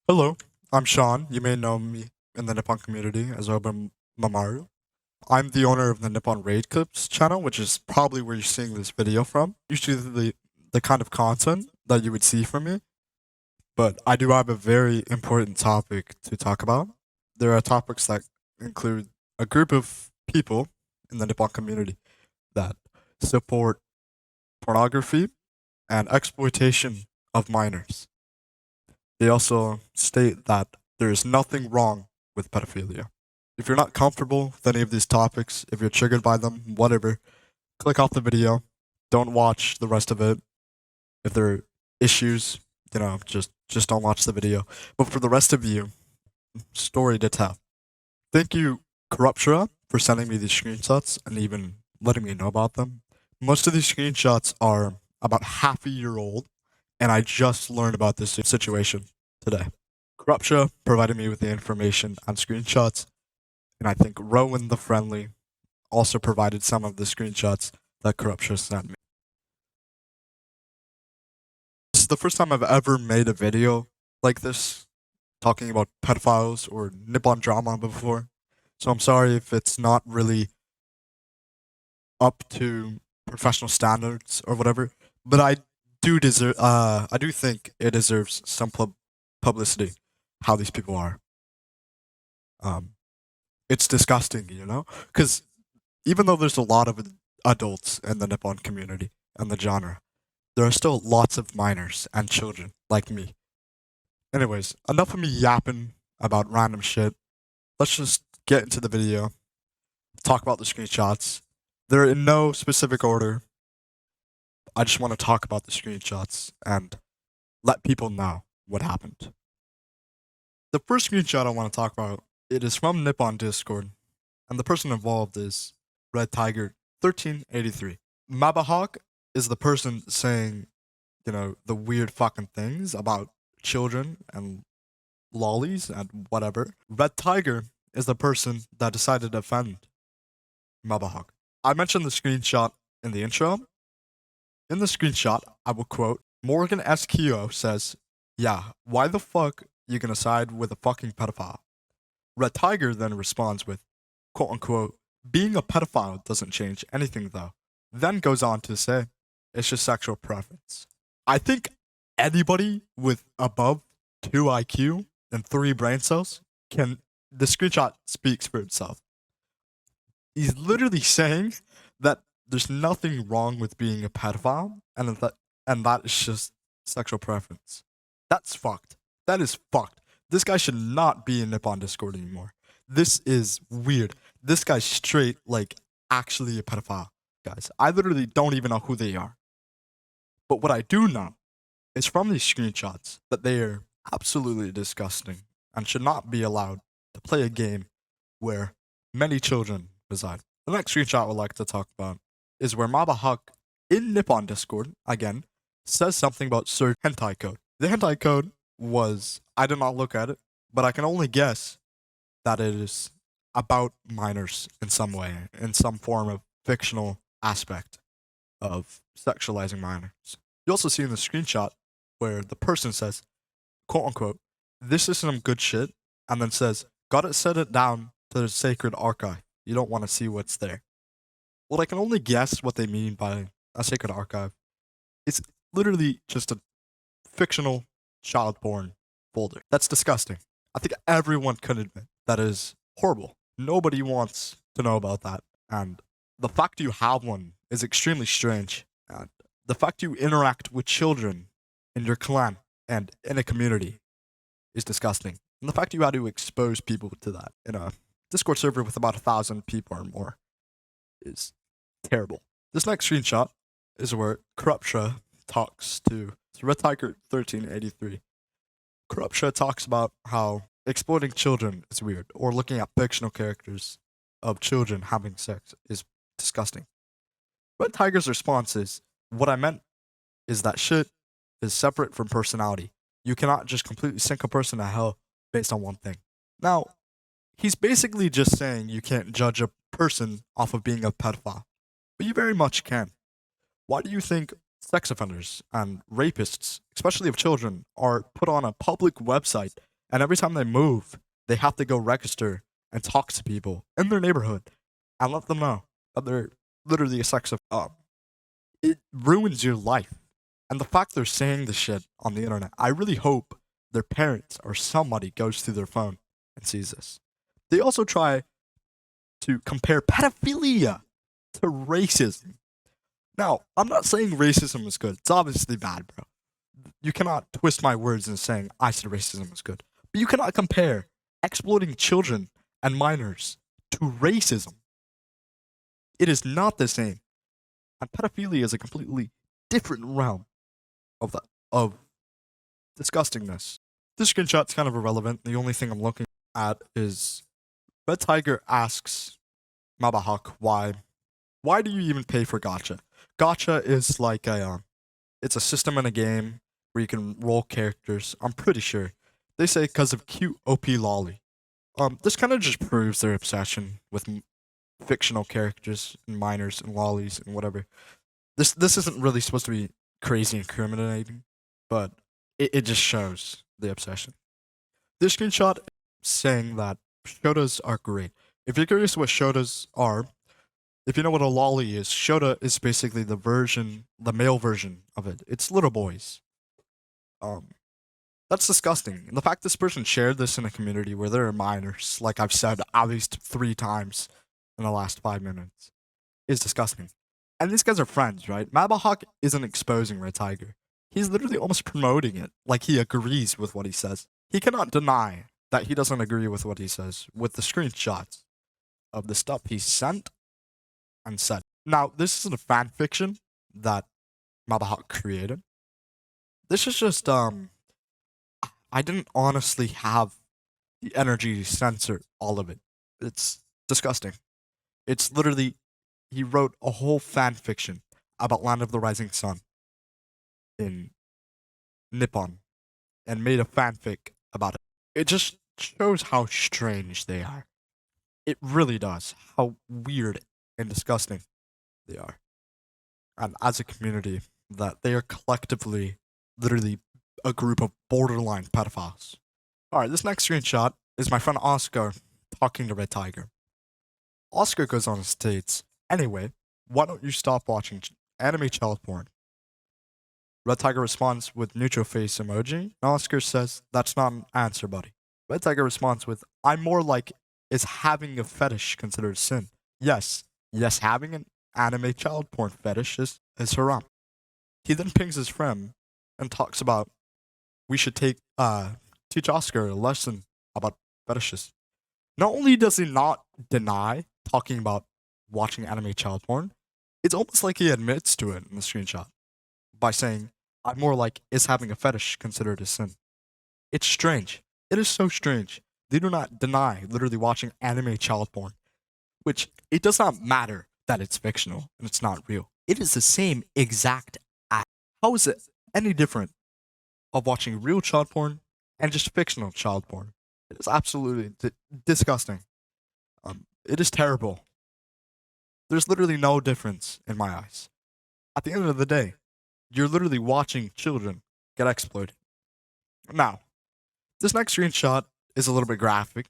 Hello, I'm Sean. You may know me in the Nippon community as Urban Mamaru. I'm the owner of the Nippon Raid Clips channel, which is probably where you're seeing this video from. Usually the kind of content that you would see from me, but I do have a very important topic to talk about. There are topics that include a group of people in the Nippon community that support pornography and exploitation of minors. They also state that there is nothing wrong with pedophilia. If you're not comfortable with any of these topics, if you're triggered by them, whatever, click off the video. Don't watch the rest of it. If there are issues, just don't watch the video. But for the rest of you, story to tell. Thank you, Corruptura, for sending me these screenshots and even letting me know about them. Most of these screenshots are about half a year old, and I just learned about this situation today. Corruptia provided me with the information and screenshots, and I think Rowan the Friendly also provided some of the screenshots that Corruptia sent me. This is the first time I've ever made a video like this, talking about pedophiles or Nippon drama before, so I'm sorry if it's not really up to professional standards or whatever, but I do think it deserves some publicity. How these people are, it's disgusting, because even though there's a lot of adults in the Nippon community and the genre, there are still lots of minors and children like me. Anyways, enough of me yapping about random shit. Let's just get into the video, talk about the screenshots. They're in no specific order. I just want to talk about the screenshots and let people know what happened. The first screenshot I want to talk about, it is from Nippon Discord, and the person involved is Red Tiger 1383. Mabahawk is the person saying, the weird fucking things about children and lollies and whatever. Red Tiger is the person that decided to offend Mabahawk. I mentioned the screenshot in the intro. In the screenshot, I will quote, Morgan S. Keogh says, yeah, why the fuck you gonna side with a fucking pedophile? Red Tiger then responds with, quote unquote, being a pedophile doesn't change anything though. Then goes on to say, it's just sexual preference. I think anybody with above 2 IQ and 3 brain cells the screenshot speaks for itself. He's literally saying that there's nothing wrong with being a pedophile and that is just sexual preference. That's fucked. That is fucked. This guy should not be in Nippon Discord anymore. This is weird. This guy's straight, actually a pedophile, guys. I literally don't even know who they are. But what I do know is from these screenshots that they are absolutely disgusting and should not be allowed to play a game where many children reside. The next screenshot I would like to talk about is where Mabahawk in Nippon Discord, again, says something about Sir Hentai Code. The Hentai Code was, I did not look at it, but I can only guess that it is about minors in some way, in some form of fictional aspect of sexualizing minors. You also see in the screenshot where the person says, quote unquote, this is some good shit, and then says, gotta set it down to the sacred archive. You don't want to see what's there. Well, I can only guess what they mean by a sacred archive. It's literally just a fictional child porn folder. That's disgusting. I think everyone can admit that is horrible. Nobody wants to know about that. And the fact you have one is extremely strange. And the fact you interact with children in your clan and in a community is disgusting. And the fact you had to expose people to that in a Discord server with about 1,000 people or more is terrible. This next screenshot is where Corruptia talks to Red Tiger 1383. Corruptia talks about how exploiting children is weird, or looking at fictional characters of children having sex is disgusting. Red Tiger's response is, what I meant is that shit is separate from personality. You cannot just completely sink a person to hell based on one thing. Now, he's basically just saying you can't judge a person off of being a pedophile, but you very much can. Why do you think sex offenders and rapists, especially of children, are put on a public website And every time they move, they have to go register and talk to people in their neighborhood and let them know that they're literally a sex of it ruins your life. And the fact they're saying this shit on the internet, I really hope their parents or somebody goes through their phone and sees this. They also try to compare pedophilia to racism. Now, I'm not saying racism is good. It's obviously bad, bro. You cannot twist my words in saying I said racism is good. But you cannot compare exploiting children and minors to racism. It is not the same. And pedophilia is a completely different realm of disgustingness. This screenshot's kind of irrelevant. The only thing I'm looking at is Red Tiger asks Mabahawk why do you even pay for gacha? Gacha is like it's a system in a game where you can roll characters. I'm pretty sure they say because of cute OP lolly. This kind of just proves their obsession with fictional characters and minors and lollies and whatever. This isn't really supposed to be crazy and criminating, but it just shows the obsession. This screenshot saying that shotas are great. If you're curious what shotas are, if you know what a lolly is, shota is basically the male version of it. It's little boys. That's disgusting. And the fact this person shared this in a community where there are minors, like I've said at least 3 times in the last 5 minutes, is disgusting. And these guys are friends, right? Mabahawk isn't exposing Red Tiger. He's literally almost promoting it, like he agrees with what he says. He cannot deny that he doesn't agree with what he says with the screenshots of the stuff he sent and said. Now, this isn't a fan fiction that Mabahawk created. This is just I didn't honestly have the energy to censor all of it. It's disgusting. It's literally he wrote a whole fan fiction about Land of the Rising Sun in Nippon and made a fanfic about it. It just shows how strange they are. It really does. How weird and disgusting they are. And as a community, that they are collectively literally a group of borderline pedophiles. Alright, this next screenshot is my friend Oscar talking to Red Tiger. Oscar goes on and states, anyway, why don't you stop watching anime child porn? Red Tiger responds with neutral face emoji, and Oscar says, that's not an answer, buddy. Red Tiger responds with, I'm more like, is having a fetish considered a sin? Yes, having an anime child porn fetish is haram. He then pings his friend and talks about we should teach Oscar a lesson about fetishes. Not only does he not deny talking about watching anime child porn, it's almost like he admits to it in the screenshot by saying, I'm more like, is having a fetish considered a sin? It's strange. It is so strange. They do not deny literally watching anime child porn, which it does not matter that it's fictional and it's not real. It is the same exact act. How is it any different of watching real child porn and just fictional child porn? It is absolutely disgusting. It is terrible. There's literally no difference in my eyes. At the end of the day, you're literally watching children get exploited. Now, this next screenshot is a little bit graphic.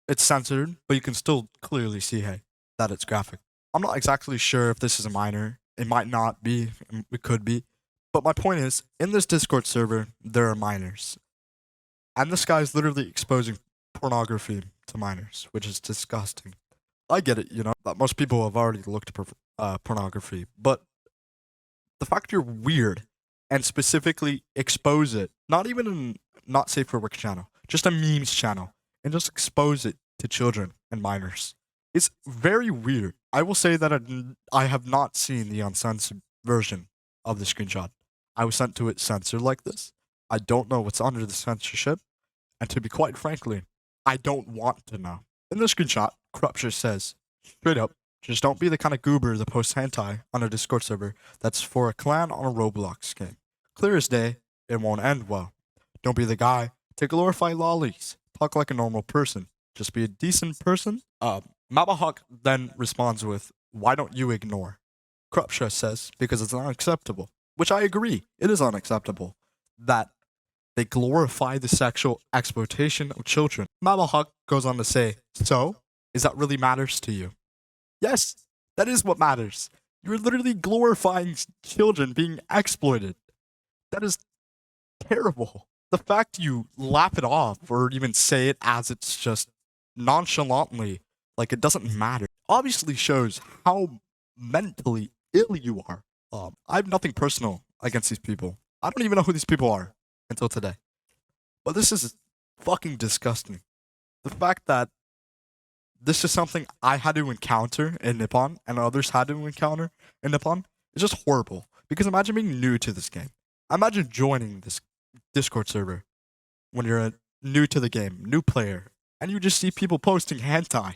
It's censored, but you can still clearly see, hey, that it's graphic. I'm not exactly sure if this is a minor. It might not be. It could be. But my point is, in this Discord server, there are minors. And this guy is literally exposing pornography to minors, which is disgusting. I get it, that most people have already looked at pornography, but the fact you're weird and specifically expose it, not even in Not Safe for Work channel, just a memes channel, and just expose it to children and minors, is very weird. I will say that I have not seen the uncensored version of the screenshot. I was sent to it censored like this. I don't know what's under the censorship, and to be quite frankly, I don't want to know. In the screenshot, Corruption says, straight up, just don't be the kind of goober that posts hentai on a Discord server that's for a clan on a Roblox game. Clear as day, it won't end well. Don't be the guy to glorify lollies. Talk like a normal person. Just be a decent person. Mabahawk then responds with, why don't you ignore? Corruption says, because it's unacceptable. Which I agree, it is unacceptable that They glorify the sexual exploitation of children. Mabahawk goes on to say, so, is that really matters to you? Yes, that is what matters. You're literally glorifying children being exploited. That is terrible. The fact you lap it off or even say it as it's just nonchalantly, like it doesn't matter, obviously shows how mentally ill you are. I have nothing personal against these people. I don't even know who these people are until today. But this is fucking disgusting. The fact that this is something I had to encounter in Nippon and others had to encounter in Nippon is just horrible. Because imagine being new to this game. Imagine joining this Discord server when you're new to the game, new player, and you just see people posting hentai,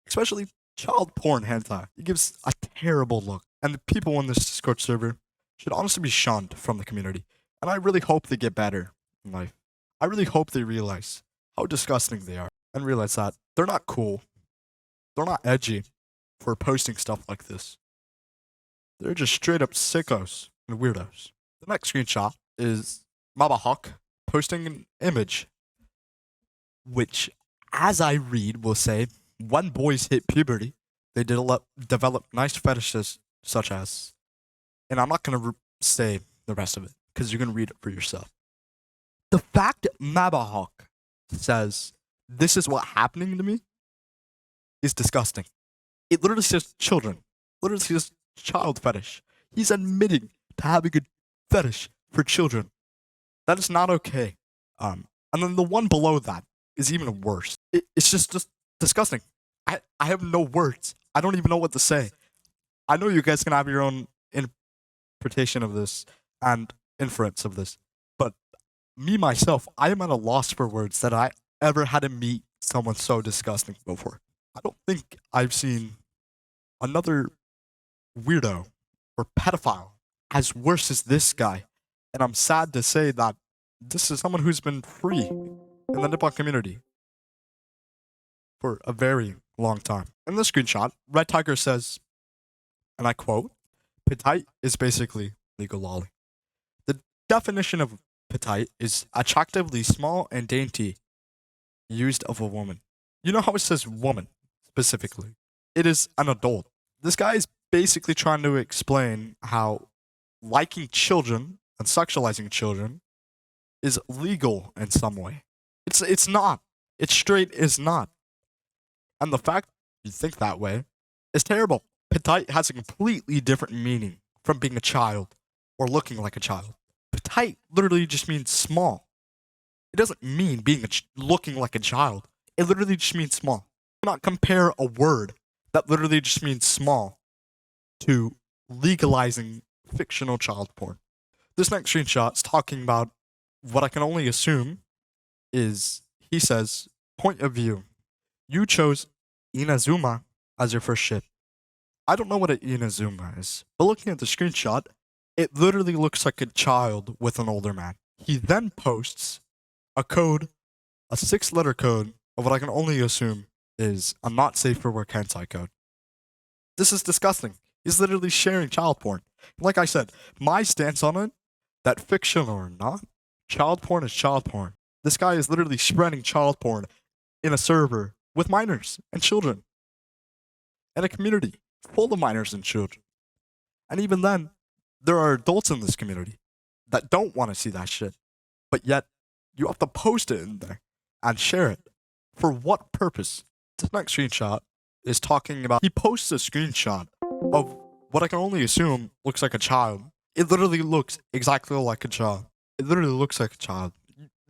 especially child porn hentai. It gives a terrible look. And the people in this Discord server should honestly be shunned from the community. And I really hope they get better in life. I really hope they realize how disgusting they are and realize that they're not cool. They're not edgy for posting stuff like this. They're just straight up sickos and weirdos. The next screenshot is Mabahawk posting an image, which, as I read, will say, when boys hit puberty, they develop nice fetishes such as, and I'm not going to say the rest of it, because you're going to read it for yourself. The fact Mabahawk says, this is what's happening to me, is disgusting. It literally says children. Literally says child fetish. He's admitting to having a fetish for children. That is not okay. And then the one below that is even worse. It's just disgusting. I have no words. I don't even know what to say. I know you guys can have your own interpretation of this and inference of this, but me, myself, I am at a loss for words that I ever had to meet someone so disgusting before. I don't think I've seen another weirdo or pedophile as worse as this guy. And I'm sad to say that this is someone who's been free in the Nippon community for a very long time. In the screenshot, Red Tiger says, and I quote, petite is basically legal lolly. The definition of petite is attractively small and dainty, used of a woman. You know how it says woman, specifically? It is an adult. This guy is basically trying to explain how liking children and sexualizing children is legal in some way. It's not. It straight is not. And the fact you think that way is terrible. Petite has a completely different meaning from being a child or looking like a child. Petite literally just means small. It doesn't mean being looking like a child. It literally just means small. Do not compare a word that literally just means small to legalizing fictional child porn. This next screenshot is talking about what I can only assume is, he says, point of view. You chose Inazuma as your first ship. I don't know what an Inazuma is, but looking at the screenshot, it literally looks like a child with an older man. He then posts a code, a 6-letter code of what I can only assume is a not safe for work hentai code. This is disgusting. He's literally sharing child porn. Like I said, my stance on it, that fiction or not, child porn is child porn. This guy is literally spreading child porn in a server with minors and children. And a community full of minors and children. And even then, there are adults in this community that don't want to see that shit. But yet, you have to post it in there and share it. For what purpose? This next screenshot is talking about, he posts a screenshot of what I can only assume looks like a child. It literally looks exactly like a child. It literally looks like a child.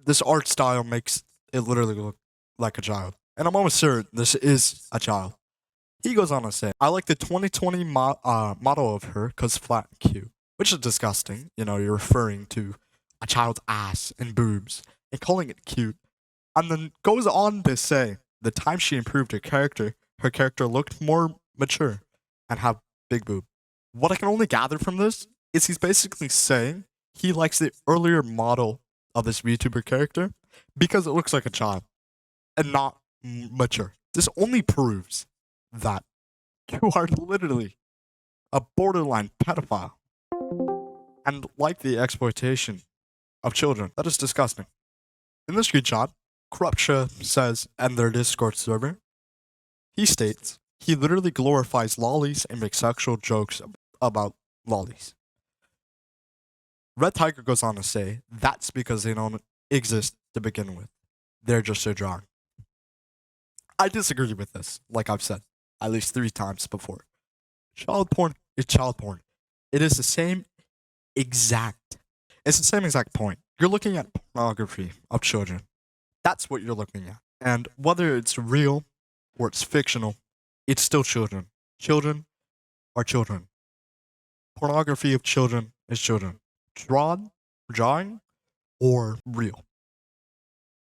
This art style makes it literally look like a child. And I'm almost certain this is a child. He goes on to say, I like the 2020 model of her because flat and cute. Which is disgusting. You know, you're referring to a child's ass and boobs and calling it cute. And then goes on to say, the time she improved her character looked more mature and have big boob. What I can only gather from this is he's basically saying he likes the earlier model of this VTuber character because it looks like a child and not mature. This only proves that you are literally a borderline pedophile and like the exploitation of children. That is disgusting. In this screenshot, Corruptia says in their Discord server, he states, he literally glorifies lollies and makes sexual jokes about lollies. Red Tiger goes on to say, that's because they don't exist to begin with. They're just a drawing. I disagree with this, like I've said at least 3 times before. Child porn is child porn. It is the same exact, it's the same exact point. You're looking at pornography of children. That's what you're looking at. And whether it's real or it's fictional, it's still children. Children are children. Pornography of children is children. Drawing, or real.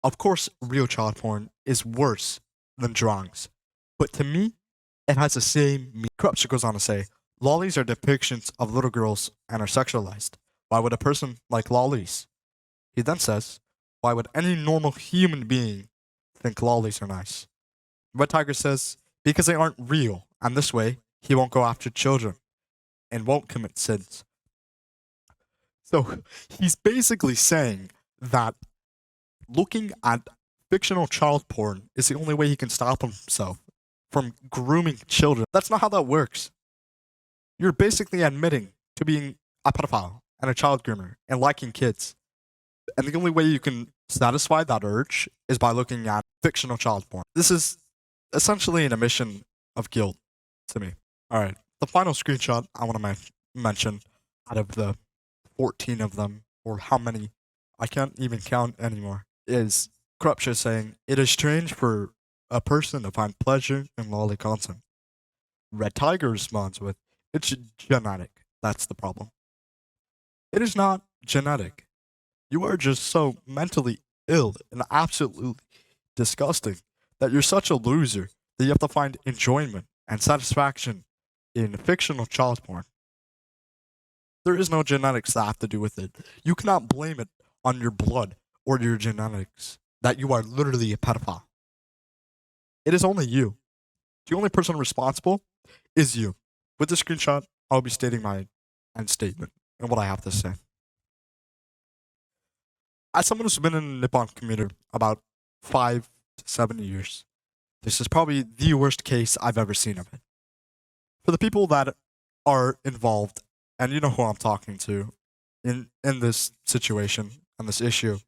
Of course, real child porn is worse than drawings. But to me, it has the same meaning. Corruption goes on to say, lollies are depictions of little girls and are sexualized. Why would a person like lollies? He then says, why would any normal human being think lollies are nice? Red Tiger says, because they aren't real, and this way, he won't go after children and won't commit sins. So, he's basically saying that looking at fictional child porn is the only way he can stop himself from grooming children. That's not how that works. You're basically admitting to being a pedophile and a child groomer and liking kids. And the only way you can satisfy that urge is by looking at fictional child porn. This is essentially an admission of guilt to me. Alright, the final screenshot I want to mention out of the 14 of them, or how many, I can't even count anymore, is Corruption saying, it is strange for a person to find pleasure in lolly content. Red Tiger responds with, it's genetic. That's the problem. It is not genetic. You are just so mentally ill and absolutely disgusting that you're such a loser that you have to find enjoyment and satisfaction in fictional child porn. There is no genetics that have to do with it. You cannot blame it on your blood or your genetics that you are literally a pedophile. It is only you. The only person responsible is you. With this screenshot, I'll be stating my end statement and what I have to say. As someone who's been in the Nippon community about 5 to 7 years, this is probably the worst case I've ever seen of it. For the people that are involved, and you know who I'm talking to, in this situation and this issue,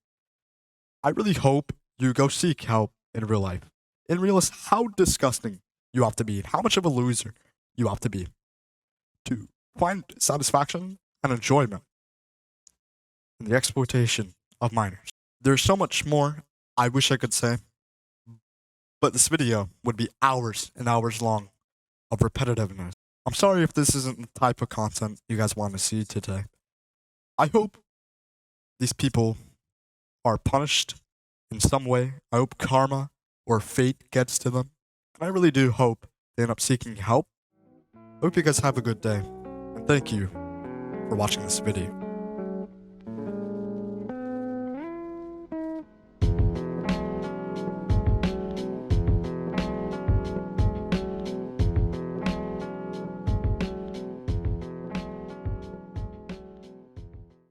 I really hope you go seek help in real life and realize how disgusting you have to be and how much of a loser you have to be to find satisfaction and enjoyment in the exploitation of minors. There's so much more I wish I could say, but this video would be hours and hours long of repetitiveness. I'm sorry if this isn't the type of content you guys want to see today. I hope these people are punished in some way. I hope karma or fate gets to them. And I really do hope they end up seeking help. I hope you guys have a good day. And thank you for watching this video.